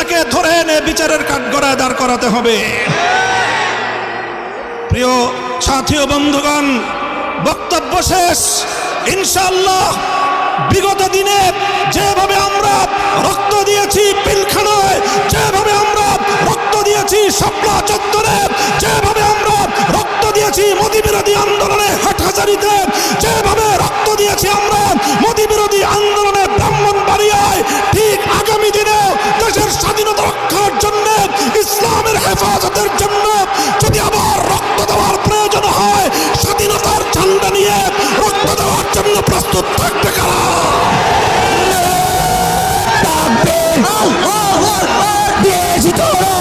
তাকে ধরে এনে বিচারের কাঠগড়ায় দাঁড় করাতে হবে। প্রিয় সাথী ও বন্ধুগণ, বক্তব্য শেষ। ইনশাআল্লাহ বিগত দিনে যেভাবে আমরা রক্ত দিয়েছি পিলখানায়, যেভাবে আমরা রক্ত দিয়েছি শাপলা চত্বরে, যেভাবে আমরা রক্ত দিয়েছি মোদি বিরোধী আন্দোলনে হাটহাজারীতে, যেভাবে রক্ত দিয়েছি আমরা মোদি বিরোধী আন্দোলনে ব্রাহ্মণবাড়িয়ায়, ঠিক আগামী দিনে দেশের স্বাধীনতা রক্ষার জন্য, ইসলামের হেফাজতের জন্য যদি আবার রক্ত দেওয়ার প্রয়োজন হয়, স্বাধীনতার ঝান্ডা নিয়ে রক্ত দেওয়ার জন্য প্রস্তুত থাকবে কারা? দিয়েছি তোরা